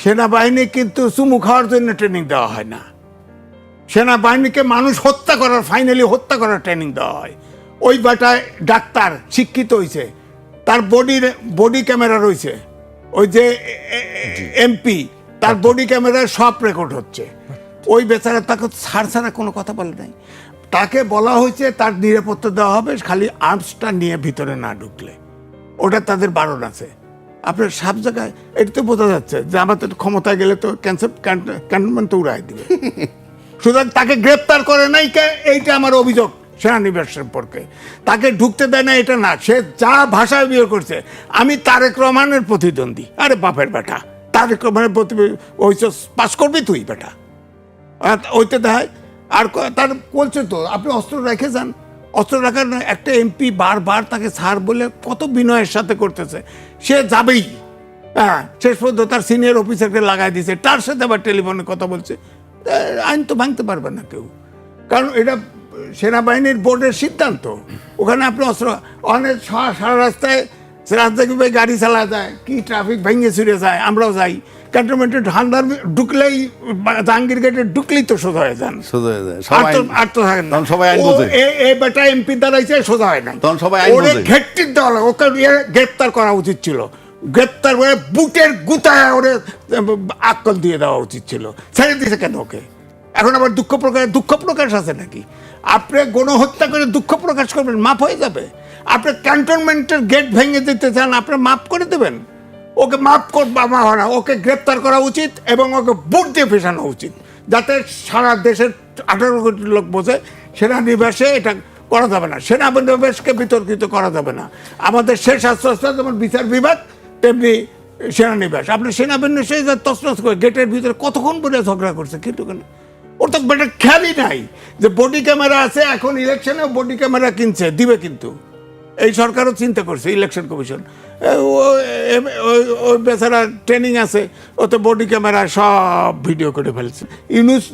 সেনাবাহিনী কিন্তু চুমু খাওয়ার জন্য ট্রেনিং দেওয়া হয় না। সেনাবাহিনীকে মানুষ হত্যা করার, ফাইনালি হত্যা করার ট্রেনিং দেওয়া হয়। ওই বেটায় ডাক্তার শিক্ষিত হয়েছে, তার বডি ক্যামেরা রয়েছে, ওই যে এমপি তার বডি ক্যামেরায় সব রেকর্ড হচ্ছে। ওই বেচারা তাকে ছাড়া কোনো কথা বলে নাই। তাকে বলা হয়েছে তার নিরাপত্তা দেওয়া হবে খালি আর্মসটা নিয়ে ভিতরে না ঢুকলে, ওটা তাদের বারণ আছে। আপনার সব জায়গায় এটা তো বোঝা যাচ্ছে যে আমাদের ক্ষমতায় গেলে তো ক্যান্টনমেন্ট তো উড়াই দিবে। সুতরাং তাকে গ্রেপ্তার করে নাই কে, এইটা আমার অভিযোগ সেনানিবাস সম্পর্কে। তাকে ঢুকতে দেয় না এটা না, সে যা ভাষায় বিয়ে করছে। আমি তারেক রহমানের প্রতিদ্বন্দ্বী, আরে বাপের বেটা, তারেক রহমানের ওই পাস করবি তুই বেটা, ওইতে দেখায়। আর তার বলছে তো আপনি অস্ত্র রেখে যান, অস্ত্র রাখার একটা এমপি বারবার তাকে ছাড় বলে কত বিনয়ের সাথে করতেছে, সে যাবেই। হ্যাঁ, শেষ পর্যন্ত তার সিনিয়র অফিসারকে লাগাই দিয়েছে, তার সাথে আবার টেলিফোনে কথা বলছে। আইন তো ভাঙতে পারবে না কেউ, কারণ এটা সেনাবাহিনীর বোর্ডের সিদ্ধান্ত। ওখানে আপনি অস্ত্র অনেক সারা রাস্তায় রাজধানী গাড়ি চালা যায়, কি ট্রাফিক ভেঙে ছুড়ে যায়, আমরাও যাই। ক্যান্টনমেন্টে হান্দার ঢুকলেই, জাহাঙ্গীর গেটে ঢুকলেই তো সোজা হয়ে যান, আর তো থাকেন না। এই বেটা এমপি দাঁড়াইছে, সোজা হয় না, ওরে ঘেটটির দেওয়া, ওকে গ্রেপ্তার করা উচিত ছিল। গ্রেপ্তার করে বুটের গুতায় ওরে আক্কল দিয়ে দেওয়া উচিত ছিল, ছেড়ে দিয়েছে কেন ওকে? এখন আবার দুঃখ প্রকাশ আছে নাকি? আপনি গণহত্যা করে দুঃখ প্রকাশ করবেন, মাফ হয়ে যাবে? আপনি ক্যান্টনমেন্টের গেট ভেঙে দিতে চান, আপনি মাফ করে দেবেন? ওকে মাফ করবা না, ওকে গ্রেপ্তার করা উচিত এবং ওকে বুট দিয়ে ফেসানো উচিত, যাতে সারা দেশের 18 কোটি লোক বোঝে সেনানিবাসে এটা করা যাবে না, সেনানিবাসকে বিতর্কিত করা যাবে না। আমাদের শেষ আশ্বাস যেমন বিচার বিভাগ, তেমনি সেনানিবাস। আপনি সেনাবাহিনী তছনছ করে গেটের ভিতরে কতক্ষণ বলে ঝগড়া করছে, কিন্তু কেন? ওর তো বেটার খেয়ালই নাই যে বডি ক্যামেরা আছে। এখন ইলেকশনেও বডি ক্যামেরা কিনছে, দিবে কিন্তু। এই সরকারও চিন্তা করছে, ইলেকশন কমিশন। ওই বেচারা ট্রেনিং আছে, ওতে বডি ক্যামেরা সব ভিডিও করে ফেলছে।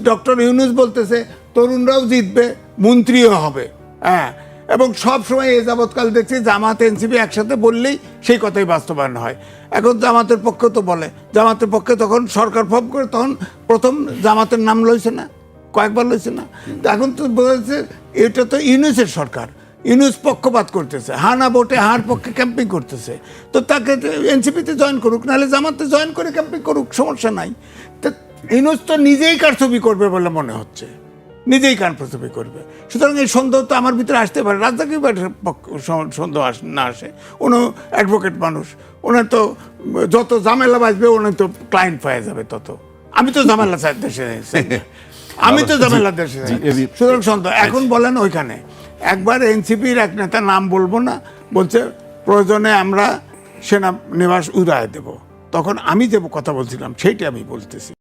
ডক্টর ইউনুস বলতেছে তরুণরাও জিতবে, মন্ত্রীও হবে। হ্যাঁ, এবং সব সময় এ যাবৎকাল দেখছি জামাত এনসিপি একসাথে বললেই সেই কথাই বাস্তবায়ন হয়। এখন জামাতের পক্ষে তো বলে, জামাতের পক্ষে তখন সরকার ফর্ম করে, তখন প্রথম জামাতের নাম লইছে না, কয়েকবার লইছে না। এখন তো বোঝা যাচ্ছে এটা তো ইউনুসের সরকার, ইউনুস পক্ষপাত করতেছে, হানা ভোটে হার পক্ষে ক্যাম্পিং করতেছে। তো তাকে এনসিপিতে জয়েন করুক, নাহলে জামাতে জয়েন করে ক্যাম্পিং করুক, সমস্যা নাই। তো ইউনুস তো নিজেই কারচুপি করবে বলে মনে হচ্ছে, নিজেই কারচুপি করবে। সুতরাং এই সন্দেহ তো আমার ভিতরে আসতে পারে, রাজধানী সন্দেহ না আসে। উনি অ্যাডভোকেট মানুষ, ওনার তো যত ঝামেলা বাঁচবে উনি তো ক্লায়েন্ট পাওয়া যাবে তত। আমি তো ঝামেলা দেশে, আমি তো ঝামেলা দেশে, সুতরাং সন্দেহ। এখন বলেন ওইখানে একবার এনসিপির এক নেতা, নাম বলবো না, বলছে প্রয়োজনে আমরা সেনানিবাস উড়ায় দেব। তখন আমি যে কথা বলছিলাম সেইটা আমি বলতেছি।